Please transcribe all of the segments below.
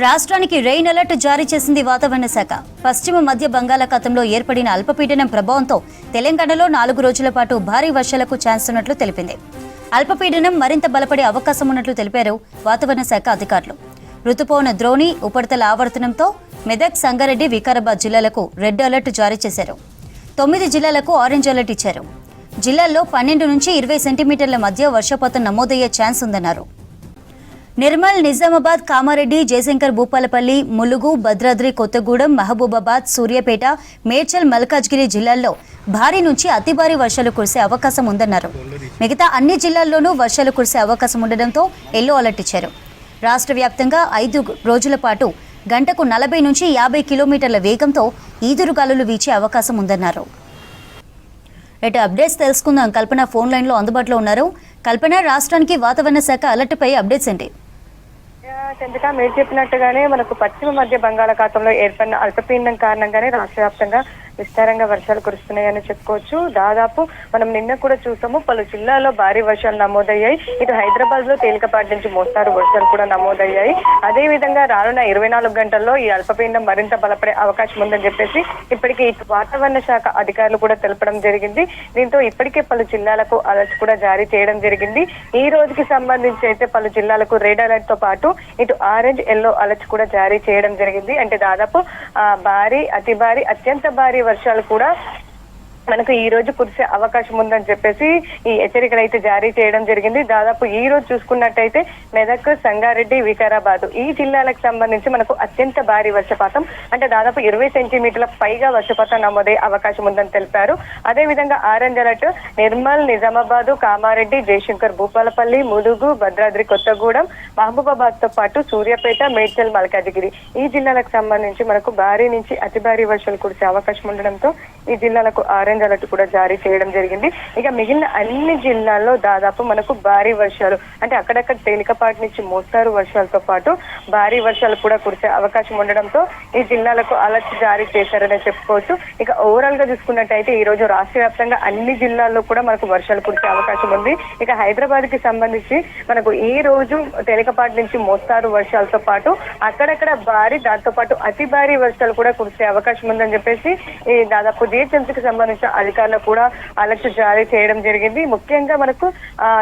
రాష్ట్రానికి rain alert జారీ చేసింది వాతావరణ శాఖ. పశ్చిమ మధ్య బంగాళాఖాతంలో ఏర్పడిన అల్పపీడనం ప్రభావంతో తెలంగాణలో 4 రోజుల పాటు భారీ వర్షాలకు ఛాన్స్ ఉన్నట్లు తెలిపింది. అల్పపీడనం మరింత బలపడే అవకాశం ఉన్నట్లు తెలిపారు వాతావరణ శాఖ అధికారులు. రుతుపవన ద్రోణి ఉపరితల ఆవర్తనంతో మెదక్, సంగారెడ్డి, వికారాబాద్ జిల్లాలకు రెడ్ అలర్ట్ జారీ చేశారు. 9 జిల్లాలకు ఆరెంజ్ అలర్ట్ ఇచ్చారు. జిల్లాల్లో 12 నుంచి 20 సెంటీమీటర్ల మధ్య వర్షపాతం నమోదయ్యే ఛాన్స్ ఉందన్నారు. నిర్మల్, నిజామాబాద్, కామారెడ్డి, జయశంకర్, భూపాలపల్లి, ములుగు, భద్రాద్రి కొత్తగూడెం, మహబూబాబాద్, సూర్యాపేట, మేడ్చల్, మల్కాజ్గిరి జిల్లాల్లో భారీ నుంచి అతి భారీ వర్షాలు కురిసే అవకాశం ఉందన్నారు. మిగతా అన్ని జిల్లాల్లోనూ వర్షాలు కురిసే అవకాశం ఉండడంతో ఎల్లో అలర్ట్ ఇచ్చారు. రాష్ట్ర వ్యాప్తంగా 5 రోజుల పాటు గంటకు 40 నుంచి 50 కిలోమీటర్ల వేగంతో ఈదురుగాలులు వీచే అవకాశం ఉందన్నారు. రైట్, అప్డేట్స్ తెలుసుకుందాం. కల్పన ఫోన్ లైన్లో అందుబాటులో ఉన్నారు. కల్పన, రాష్ట్రానికి వాతావరణ శాఖ అలర్ట్ పై అప్డేట్స్ ఏంటి? చంద్రిక, మీరు చెప్పినట్టుగానే మనకు పశ్చిమ మధ్య బంగాళాఖాతంలో ఏర్పడిన అల్పపీడనం కారణంగానే రాష్ట్ర వ్యాప్తంగా విస్తారంగా వర్షాలు కురుస్తున్నాయని చెప్పుకోవచ్చు. దాదాపు మనం నిన్న కూడా చూసాము, పలు జిల్లాల్లో భారీ వర్షాలు నమోదయ్యాయి. ఇటు హైదరాబాద్ లో తేలికపాటి నుంచి మోస్తారు వర్షాలు కూడా నమోదయ్యాయి. అదే విధంగా రానున్న 24 గంటల్లో ఈ అల్పపీడనం మరింత బలపడే అవకాశం ఉందని చెప్పేసి ఇప్పటికే ఇటు వాతావరణ శాఖ అధికారులు కూడా తెలపడం జరిగింది. దీంతో ఇప్పటికే పలు జిల్లాలకు అలర్ట్ కూడా జారీ చేయడం జరిగింది. ఈ రోజుకి సంబంధించి అయితే పలు జిల్లాలకు రెడ్ అలర్ట్ తో పాటు ఇటు ఆరెంజ్, ఎల్లో అలర్ట్ కూడా జారీ చేయడం జరిగింది. అంటే దాదాపు భారీ, అతి భారీ, అత్యంత భారీ వర్షాలు కూడా మనకు ఈ రోజు కురిసే అవకాశం ఉందని చెప్పేసి ఈ హెచ్చరికలు అయితే జారీ చేయడం జరిగింది. దాదాపు ఈ రోజు చూసుకున్నట్టయితే మెదక్, సంగారెడ్డి, వికారాబాద్ ఈ జిల్లాలకు సంబంధించి మనకు అత్యంత భారీ వర్షపాతం, అంటే దాదాపు 20 సెంటీమీటర్ల పైగా వర్షపాతం నమోదయ్యే అవకాశం ఉందని తెలిపారు. అదే విధంగా ఆరెంజ్ అలర్ట్ నిర్మల్, నిజామాబాద్, కామారెడ్డి, జయశంకర్, భూపాలపల్లి, ములుగు, భద్రాద్రి కొత్తగూడెం, మహబూబాబాద్ తో పాటు సూర్యాపేట, మేడ్చల్, మల్కాజ్గిరి ఈ జిల్లాలకు సంబంధించి మనకు భారీ నుంచి అతి భారీ వర్షాలు కురిసే అవకాశం ఉండడంతో ఈ జిల్లాలకు ఆరెంజ్ అలర్ట్ కూడా జారీ చేయడం జరిగింది. ఇక మిగిలిన అన్ని జిల్లాల్లో దాదాపు మనకు భారీ వర్షాలు, అంటే అక్కడక్కడ తేలికపాటి నుంచి మోస్తారు వర్షాలతో పాటు భారీ వర్షాలు కూడా కురిసే అవకాశం ఉండడంతో ఈ జిల్లాలకు అలర్ట్ జారీ చేశారని చెప్పుకోవచ్చు. ఇక ఓవరాల్ గా చూసుకున్నట్టయితే ఈ రోజు రాష్ట్ర వ్యాప్తంగా అన్ని జిల్లాల్లో కూడా మనకు వర్షాలు కురిసే అవకాశం ఉంది. ఇక హైదరాబాద్ కి సంబంధించి మనకు ఈ రోజు తేలికపాటి నుంచి మోస్తారు వర్షాలతో పాటు అక్కడక్కడ భారీ, దాంతో పాటు అతి భారీ వర్షాలు కూడా కురిసే అవకాశం ఉందని చెప్పేసి ఈ దాదాపు జిహెచ్ఎంసీకి సంబంధించిన అధికారులు కూడా అలర్ట్ జారీ చేయడం జరిగింది. ముఖ్యంగా మనకు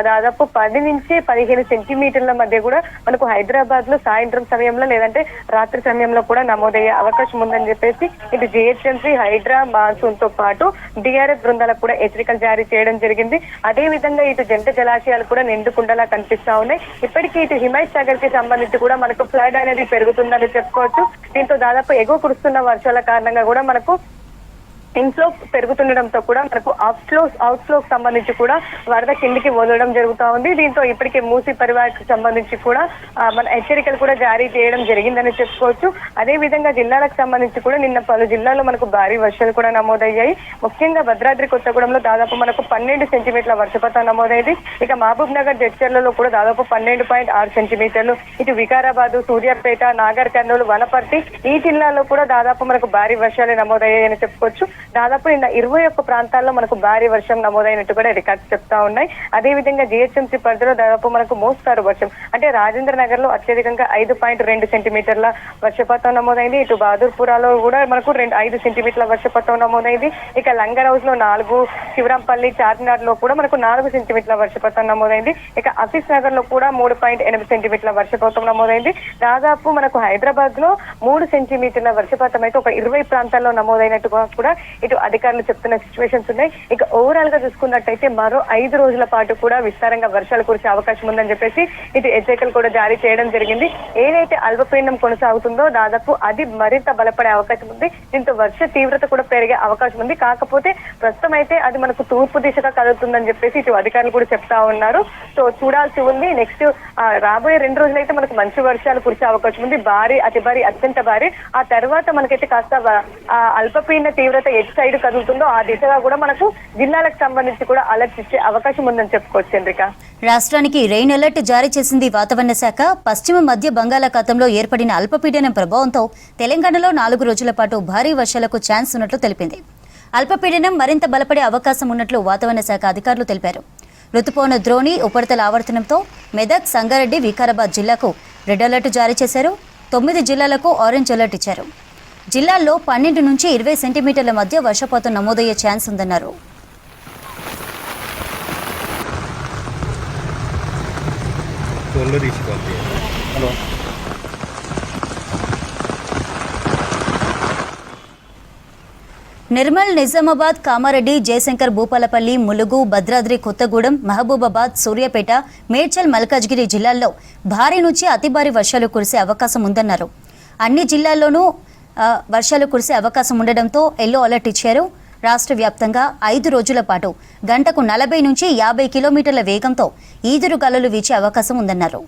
దాదాపు 10 నుంచి 15 సెంటీమీటర్ల మధ్య కూడా మనకు హైదరాబాద్ లో సాయంత్రం సమయంలో లేదంటే రాత్రి సమయంలో కూడా నమోదయ్యే అవకాశం ఉందని చెప్పేసి ఇటు జిహెచ్ఎంసీ, హైడ్రా, మాన్సూన్ తో పాటు డిఆర్ఎఫ్ బృందాలకు కూడా హెచ్చరికలు జారీ చేయడం జరిగింది. అదే విధంగా ఇటు జంట జలాశయాలు కూడా నిండుకుండలా కనిపిస్తా ఉన్నాయి. ఇప్పటికీ ఇటు హిమాయత్ సాగర్ కి సంబంధించి కూడా మనకు ఫ్లడ్ అనేది పెరుగుతుందని చెప్పుకోవచ్చు. దీంతో దాదాపు ఎగువ కురుస్తున్న వర్షాల కారణంగా కూడా మనకు ఇన్ఫ్లో పెరుగుతుండడంతో కూడా మనకు అవుట్ ఫ్లో సంబంధించి కూడా వరద కిందికి వదలడం జరుగుతూ ఉంది. దీంతో ఇప్పటికే మూసీ పరివారికి సంబంధించి కూడా మన హెచ్చరికలు కూడా జారీ చేయడం జరిగిందని చెప్పుకోవచ్చు. అదే విధంగా జిల్లాలకు సంబంధించి కూడా నిన్న పలు జిల్లాల్లో మనకు భారీ వర్షాలు కూడా నమోదయ్యాయి. ముఖ్యంగా భద్రాద్రి కొత్తగూడెంలో దాదాపు మనకు 12 సెంటీమీటర్ల వర్షపాతం నమోదైంది. ఇక మహబూబ్ నగర్, జడ్చర్లలో కూడా దాదాపు 12.6 సెంటీమీటర్లు, ఇటు వికారాబాద్, సూర్యాపేట, నాగర్ కర్నూలు, వనపర్తి ఈ జిల్లాలో కూడా దాదాపు మనకు భారీ వర్షాలు నమోదయ్యాయని చెప్పుకోవచ్చు. దాదాపు నిన్న 21 ప్రాంతాల్లో మనకు భారీ వర్షం నమోదైనట్టు కూడా రికార్డ్స్ చెప్తా ఉన్నాయి. అదే విధంగా జిహెచ్ఎంసీ పరిధిలో దాదాపు మనకు మోస్తారు వర్షం, అంటే రాజేంద్ర నగర్ లో అత్యధికంగా 5.2 సెంటీమీటర్ల వర్షపాతం నమోదైంది. ఇటు బహదూర్పురాలో కూడా మనకు 5 సెంటీమీటర్ల వర్షపాతం నమోదైంది. ఇక లంగర్ హౌస్ లో 4, శివరాంపల్లి, చార్మినార్ లో కూడా మనకు 4 సెంటీమీటర్ల వర్షపాతం నమోదైంది. ఇక ఆఫీస్ నగర్ లో కూడా 3.8 సెంటీమీటర్ల వర్షపాతం నమోదైంది. దాదాపు మనకు హైదరాబాద్ లో 3 సెంటీమీటర్ల వర్షపాతం అయితే ఒక 20 ప్రాంతాల్లో నమోదైనట్టుగా కూడా ఇటు అధికారులు చెప్తున్న సిచ్యువేషన్స్ ఉన్నాయి. ఇక ఓవరాల్ గా చూసుకున్నట్టయితే మరో 5 రోజుల పాటు కూడా విస్తారంగా వర్షాలు కురిసే అవకాశం ఉందని చెప్పేసి ఇటు హెచ్చరికలు కూడా జారీ చేయడం జరిగింది. ఏదైతే అల్పపీడనం కొనసాగుతుందో దాదాపు అది మరింత బలపడే అవకాశం ఉంది. దీంతో వర్ష తీవ్రత కూడా పెరిగే అవకాశం ఉంది. కాకపోతే ప్రస్తుతం అయితే అది మనకు తూర్పు దిశగా కదులుతుందని చెప్పేసి ఇటు అధికారులు కూడా చెప్తా ఉన్నారు. సో చూడాల్సి ఉంది. నెక్స్ట్ రాబోయే 2 రోజులు అయితే మనకు మంచి వర్షాలు కురిసే అవకాశం ఉంది. భారీ, అతి భారీ, అత్యంత భారీ. ఆ తర్వాత మనకైతే కాస్త అల్పపీడన తీవ్రత సైడ్ కదులుతుందో ఆ దిశగా కూడా మనకు జిల్లాలకు సంబంధించి కూడా అలర్ట్ ఇచ్చే అవకాశం ఉందని చెప్పుకోవచ్చు. చంద్రిక, రాష్ట్రానికి రెయిన్ అలర్ట్ జారీ చేసింది వాతావరణ శాఖ. పశ్చిమ మధ్య బంగాళాఖాతంలో ఏర్పడిన అల్పపీడనం ప్రభావంతో తెలంగాణలో 4 రోజుల పాటు భారీ వర్షాలకు ఛాన్స్ ఉన్నట్లు తెలిపింది. అల్పపీడనం మరింత బలపడే అవకాశం ఉన్నట్లు వాతావరణ శాఖ అధికారులు తెలిపారు. రుతుపవన ద్రోణి ఉపరితల ఆవర్తనంతో మెదక్, సంగారెడ్డి, వికారాబాద్ జిల్లాకు రెడ్ అలర్ట్ జారీ చేశారు. 9 జిల్లాలకు ఆరెంజ్ అలర్ట్ ఇచ్చారు. జిల్లాల్లో 12 నుంచి 20 సెంటీమీటర్ల మధ్య వర్షపాతం నమోదయ్యే ఛాన్స్ ఉందన్నారు. నిర్మల్, నిజామాబాద్, కామారెడ్డి, జయశంకర్, భూపాలపల్లి, ములుగు, భద్రాద్రి కొత్తగూడెం, మహబూబాబాద్, సూర్యాపేట, మేడ్చల్, మల్కాజ్గిరి జిల్లాల్లో భారీ నుంచి అతి భారీ వర్షాలు కురిసే అవకాశం ఉందన్నారు. అన్ని జిల్లాల్లోనూ వర్షాలు కురిసే అవకాశం ఉండడంతో ఎల్లో అలర్ట్ ఇచ్చారు. రాష్ట్ర వ్యాప్తంగా 5 రోజుల పాటు గంటకు 40 నుంచి 50 కిలోమీటర్ల వేగంతో ఈదురు గాలులు వీచే అవకాశం ఉందన్నారు.